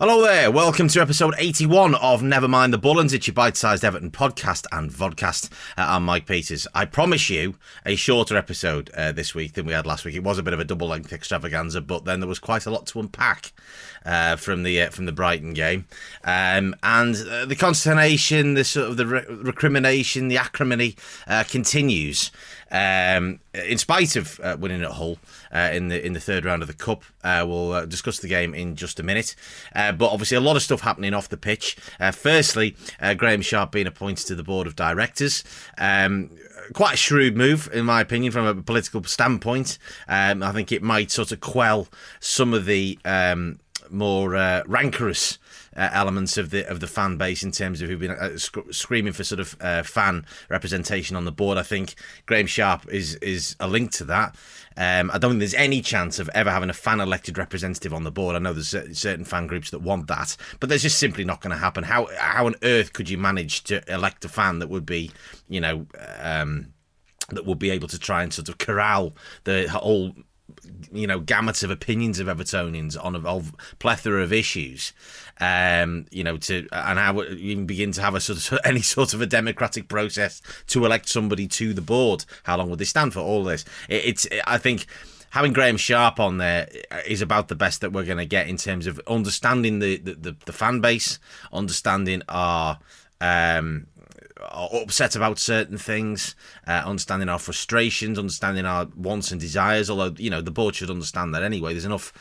Hello there, welcome to episode 81 of Never Mind the Bullens. It's your bite-sized Everton podcast and vodcast. I'm Mike Peters. I promise you a shorter episode this week than we had last week. It was a bit of a double-length extravaganza, but then there was quite a lot to unpack from the Brighton game. And the consternation, the sort of the recrimination, the acrimony continues. In spite of winning at Hull in the third round of the Cup. We'll discuss the game in just a minute. But obviously a lot of stuff happening off the pitch. Firstly, Graeme Sharp being appointed to the board of directors. Quite a shrewd move, in my opinion, from a political standpoint. I think it might sort of quell some of the more rancorous elements of the fan base in terms of who've been screaming for sort of fan representation on the board. I think Graeme Sharp is a link to that. I don't think there's any chance of ever having a fan-elected representative on the board. I know there's certain fan groups that want that, but there's just simply not going to happen. How on earth could you manage to elect a fan that would be, that would be able to try and sort of corral the whole, gamut of opinions of Evertonians on a plethora of issues, and how you even begin to have any sort of a democratic process to elect somebody to the board. How long would they stand for all this? I think having Graeme Sharp on there is about the best that we're going to get in terms of understanding the fan base, understanding our upset about certain things, understanding our frustrations, understanding our wants and desires, although, the board should understand that anyway. There's enough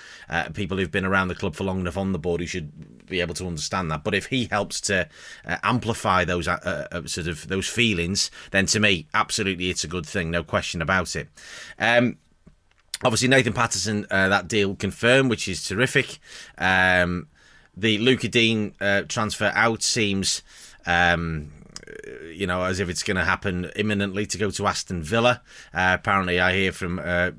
people who've been around the club for long enough on the board who should be able to understand that. But if he helps to amplify those those feelings, then to me, absolutely it's a good thing, no question about it. Obviously, Nathan Patterson, that deal confirmed, which is terrific. The Luca Digne transfer out seems as if it's going to happen imminently to go to Aston Villa. Apparently, I hear from that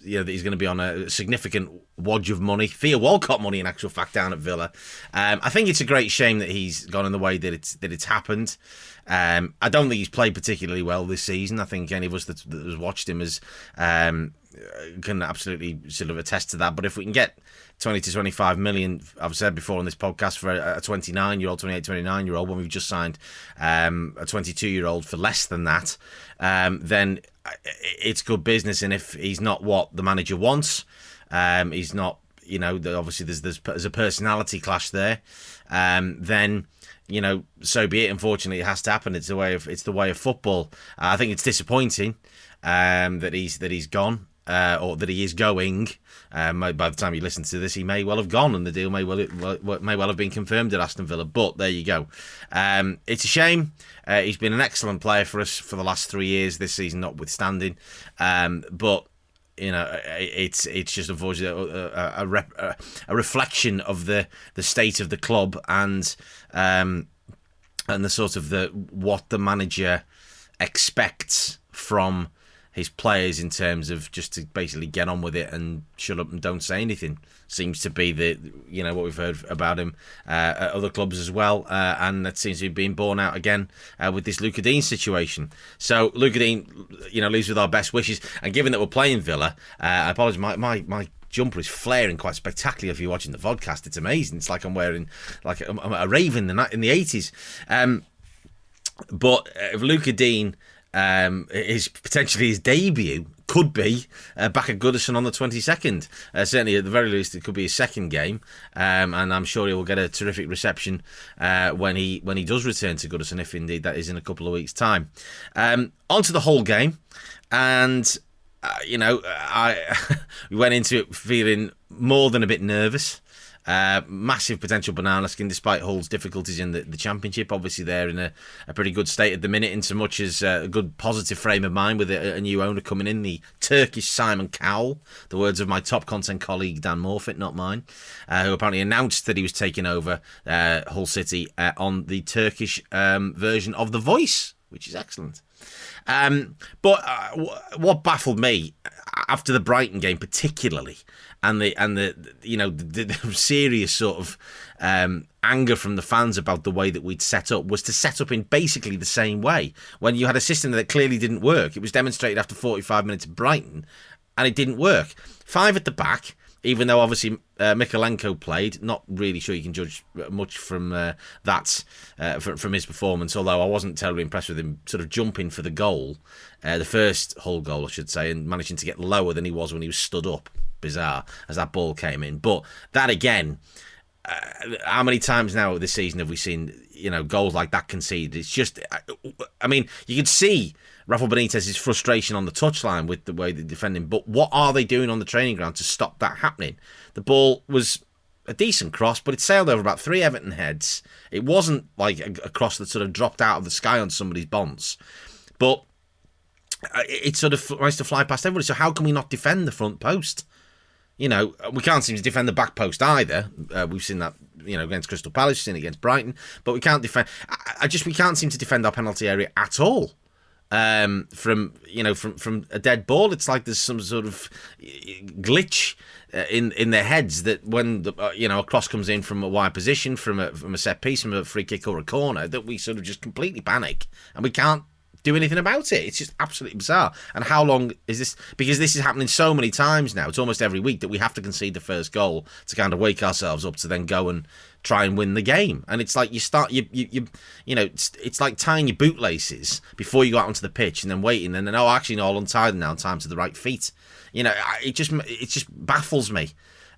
he's going to be on a significant wodge of money, Theo Walcott money, in actual fact, down at Villa. I think it's a great shame that he's gone in the way that it's happened. I don't think he's played particularly well this season. I think any of us that has watched him can absolutely sort of attest to that. But if we can get 20 to 25 million, I've said before on this podcast, for a 29-year-old, 29-year-old, when we've just signed a 22-year-old for less than that, then it's good business. And if he's not what the manager wants, he's not, obviously there's a personality clash there, then, so be it. Unfortunately, it has to happen. It's the way of football. I think it's disappointing that he's gone. Or that he is going. By the time you listen to this, he may well have gone, and the deal may well have been confirmed at Aston Villa. But there you go. It's a shame. He's been an excellent player for us for the last 3 years, this season notwithstanding. But it's just unfortunately a reflection of the state of the club and the sort of what the manager expects from his players in terms of just to basically get on with it and shut up and don't say anything. Seems to be what we've heard about him at other clubs as well, and that seems to be being borne out again with this Luca Digne situation. So Luca Digne, leaves with our best wishes. And given that we're playing Villa, I apologise, my jumper is flaring quite spectacularly. If you're watching the vodcast, it's amazing. It's like I'm wearing I'm a raven in the 80s. But if Luca Digne, potentially his debut could be back at Goodison on the 22nd. Certainly, at the very least, it could be his second game, and I'm sure he will get a terrific reception when he does return to Goodison, if indeed that is in a couple of weeks' time. On to the whole game, and we went into it feeling more than a bit nervous. Massive potential banana skin despite Hull's difficulties in the Championship. Obviously they're in a pretty good state at the minute, in so much as a good positive frame of mind with a new owner coming in, the Turkish Simon Cowell, the words of my top content colleague Dan Morfitt, not mine, who apparently announced that he was taking over Hull City on the Turkish version of The Voice, which is excellent. But what baffled me after the Brighton game particularly, and the serious sort of anger from the fans about the way that we'd set up, was to set up in basically the same way when you had a system that clearly didn't work. It was demonstrated after 45 minutes at Brighton, and it didn't work. 5 at the back, even though obviously Mykolenko played. Not really sure you can judge much from that, from his performance, although I wasn't terribly impressed with him sort of jumping for the goal, the first Hull goal, I should say, and managing to get lower than he was when he was stood up. Bizarre, as that ball came in. But that again, how many times now this season have we seen, goals like that conceded? It's just, I mean, you could see Rafa Benitez's frustration on the touchline with the way they're defending, but what are they doing on the training ground to stop that happening? The ball was a decent cross, but it sailed over about 3 Everton heads. It wasn't like a cross that sort of dropped out of the sky on somebody's bonds, but it sort of managed to fly past everybody. So how can we not defend the front post? We can't seem to defend the back post either. We've seen that, against Crystal Palace, we've seen it against Brighton, but we can't defend. We can't seem to defend our penalty area at all. From a dead ball, it's like there's some sort of glitch in their heads that when a cross comes in from a wide position, from a set piece, from a free kick or a corner, that we sort of just completely panic and we can't do anything about it. It's just absolutely bizarre. And how long is this? Because this is happening so many times now. It's almost every week that we have to concede the first goal to kind of wake ourselves up to then go and try and win the game. And it's like it's like tying your bootlaces before you go out onto the pitch and then waiting and then I'll untie them now. Time to the right feet. It just baffles me.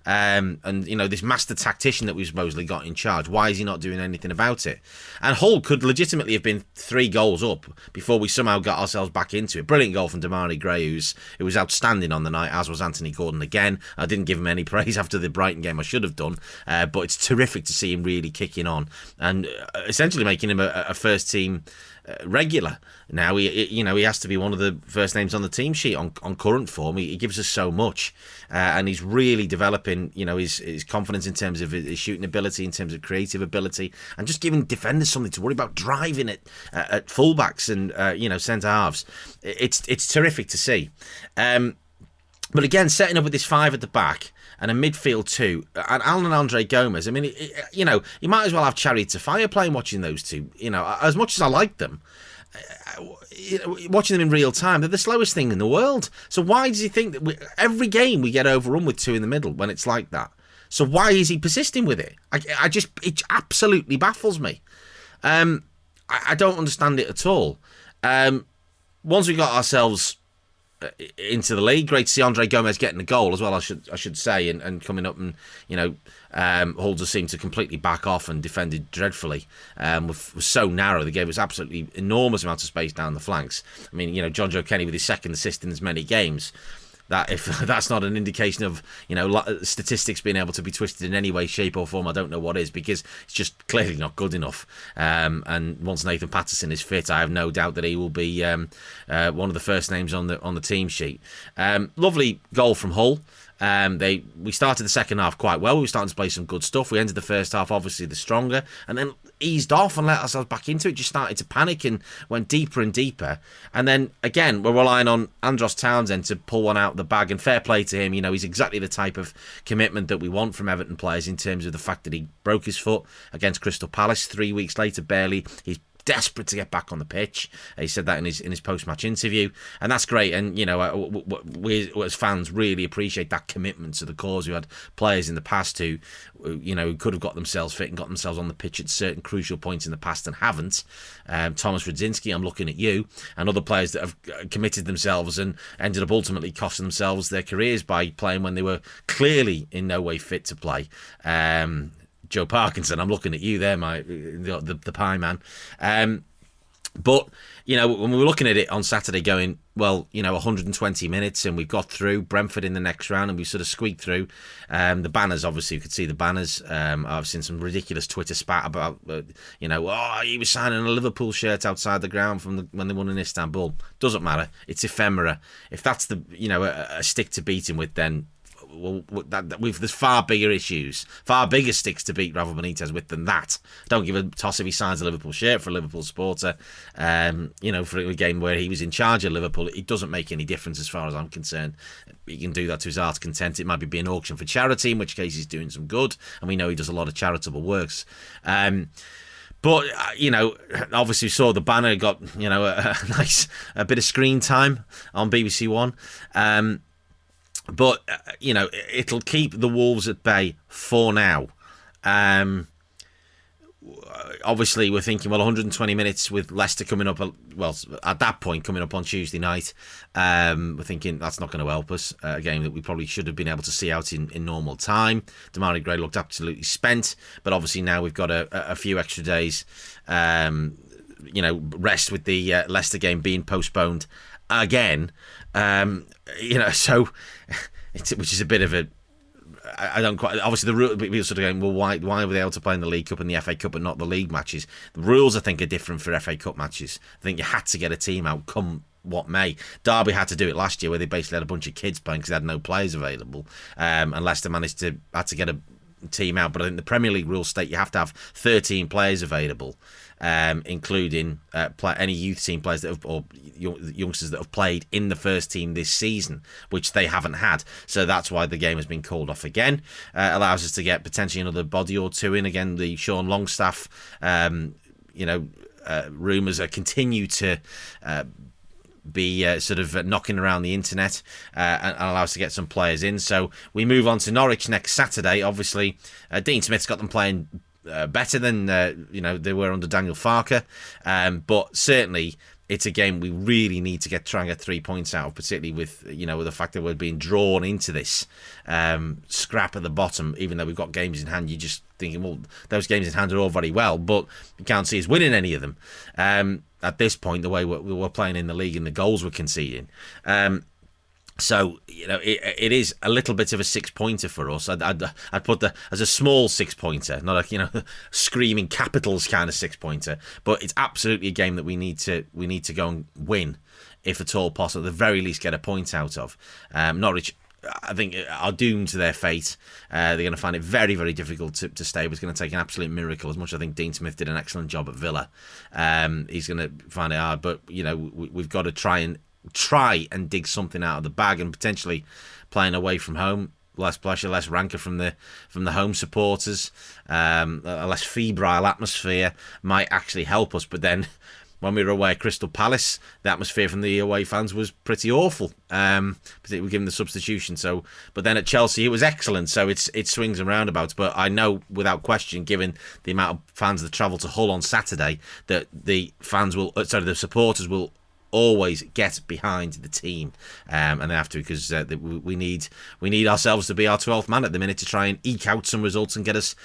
And this master tactician that we've supposedly got in charge, why is he not doing anything about it? And Hull could legitimately have been 3 goals up before we somehow got ourselves back into it. Brilliant goal from Damari Gray, who was outstanding on the night, as was Anthony Gordon again. I didn't give him any praise after the Brighton game. I should have done, but it's terrific to see him really kicking on and essentially making him a first team regular. Now he has to be one of the first names on the team sheet on current form. He gives us so much, and he's really developing his confidence in terms of his shooting ability, in terms of creative ability, and just giving defenders something to worry about, driving it at fullbacks and centre halves. It's terrific to see. But again, setting up with this 5 at the back and a midfield 2, and Alan and Andre Gomez. I mean, you might as well have Chariots of Fire playing watching those two. As much as I like them, watching them in real time, they're the slowest thing in the world. So why does he think that every game we get overrun with 2 in the middle when it's like that? So why is he persisting with it? It absolutely baffles me. I don't understand it at all. Once we got ourselves into the league, great to see Andre Gomez getting a goal as well, I should say, and coming up, and Hull just seemed to completely back off and defended dreadfully. Was so narrow, they gave us absolutely enormous amounts of space down the flanks. I mean, John Joe Kenny with his second assist in as many games. That if that's not an indication of statistics being able to be twisted in any way, shape or form, I don't know what is, because it's just clearly not good enough. And once Nathan Patterson is fit, I have no doubt that he will be one of the first names on the team sheet. Lovely goal from Hull. We started the second half quite well. We were starting to play some good stuff. We ended the first half obviously the stronger, and then eased off and let ourselves back into it. Just started to panic and went deeper and deeper. And then again, we're relying on Andros Townsend to pull one out of the bag. And fair play to him. He's exactly the type of commitment that we want from Everton players, in terms of the fact that he broke his foot against Crystal Palace 3 weeks later, barely. He's desperate to get back on the pitch. He said that in his post-match interview, and that's great. And we as fans really appreciate that commitment to the cause. We had players in the past who could have got themselves fit and got themselves on the pitch at certain crucial points in the past and haven't. Thomas Radzinski, I'm looking at you, and other players that have committed themselves and ended up ultimately costing themselves their careers by playing when they were clearly in no way fit to play. Joe Parkinson, I'm looking at you there, the pie man. But when we were looking at it on Saturday, going, 120 minutes, and we've got through Brentford in the next round, and we sort of squeaked through. The banners, obviously, you could see the banners. I've seen some ridiculous Twitter spat about, he was signing a Liverpool shirt outside the ground when they won in Istanbul. Doesn't matter. It's ephemera. If that's a stick to beat him with, then there's far bigger issues, far bigger sticks to beat Rafa Benitez with than that. Don't give a toss if he signs a Liverpool shirt for a Liverpool supporter. For a game where he was in charge of Liverpool, it doesn't make any difference as far as I'm concerned. He can do that to his heart's content. It might be an auction for charity, in which case he's doing some good, and we know he does a lot of charitable works. But, obviously we saw the banner got, a bit of screen time on BBC One. But, it'll keep the Wolves at bay for now. Obviously, we're thinking, 120 minutes with Leicester coming up, at that point, coming up on Tuesday night. We're thinking that's not going to help us. A game that we probably should have been able to see out in normal time. Demarai Gray looked absolutely spent, but obviously now we've got a few extra days, rest with the Leicester game being postponed again. So, which is a bit of a... I don't quite... Obviously, the rule... People sort of going, well, why were they able to play in the League Cup and the FA Cup but not the league matches? The rules, I think, are different for FA Cup matches. I think you had to get a team out come what may. Derby had to do it last year where they basically had a bunch of kids playing because they had no players available. And Leicester had to get a team out. But I think the Premier League rules state you have to have 13 players available, including any youth team players or youngsters that have played in the first team this season, which they haven't had. So that's why the game has been called off again. Allows us to get potentially another body or two in. Again, the Sean Longstaff, rumours continue to be sort of knocking around the internet and allow us to get some players in. So we move on to Norwich next Saturday. Obviously, Dean Smith's got them playing better than they were under Daniel Farke, but certainly it's a game we really need to try and get 3 points out of, particularly with with the fact that we're being drawn into this scrap at the bottom. Even though we've got games in hand, you're just thinking, well, those games in hand are all very well, but you can't see us winning any of them at this point. The way we're playing in the league and the goals we're conceding. So, it is a little bit of a 6-pointer for us. I'd put as a small 6-pointer, not a screaming capitals kind of 6-pointer. But it's absolutely a game that we need to go and win, if at all possible. At the very least, get a point out of. Norwich, I think, are doomed to their fate. They're going to find it very, very difficult to stay. It's going to take an absolute miracle. As much as I think Dean Smith did an excellent job at Villa, he's going to find it hard. But we've got to try and dig something out of the bag, and potentially playing away from home, less pressure, less rancour from the home supporters, a less febrile atmosphere might actually help us. But then when we were away at Crystal Palace, the atmosphere from the away fans was pretty awful, particularly given the substitution. So, but then at Chelsea it was excellent. So it swings and roundabouts. But I know without question, given the amount of fans that travel to Hull on Saturday, that the supporters will always get behind the team, and they have to, because we need ourselves to be our 12th man at the minute to try and eke out some results and get us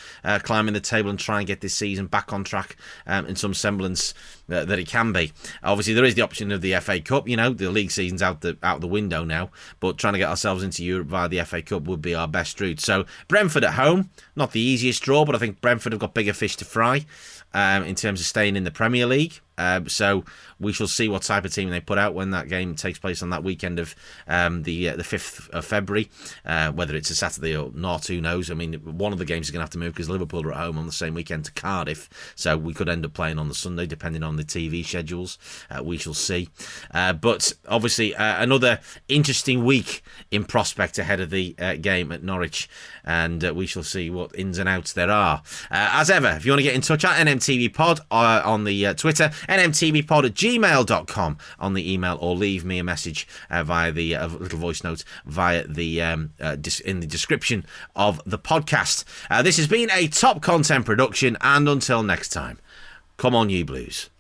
climbing the table and try and get this season back on track in some semblance that it can be. Obviously, there is the option of the FA Cup. The league season's out the window now, but trying to get ourselves into Europe via the FA Cup would be our best route. So Brentford at home, not the easiest draw, but I think Brentford have got bigger fish to fry in terms of staying in the Premier League. So we shall see what type of team they put out when that game takes place on that weekend of the 5th of February. Whether it's a Saturday or not, who knows? I mean, one of the games is going to have to move because Liverpool are at home on the same weekend to Cardiff. So we could end up playing on the Sunday, depending on the TV schedules. We shall see. But obviously, another interesting week in prospect ahead of the game at Norwich. And we shall see what ins and outs there are. As ever, if you want to get in touch at NMTVPod on the Twitter, nmtvpod@gmail.com on the email, or leave me a message via the little voice note via the in the description of the podcast. This has been a Top Content production, and until next time, come on you Blues.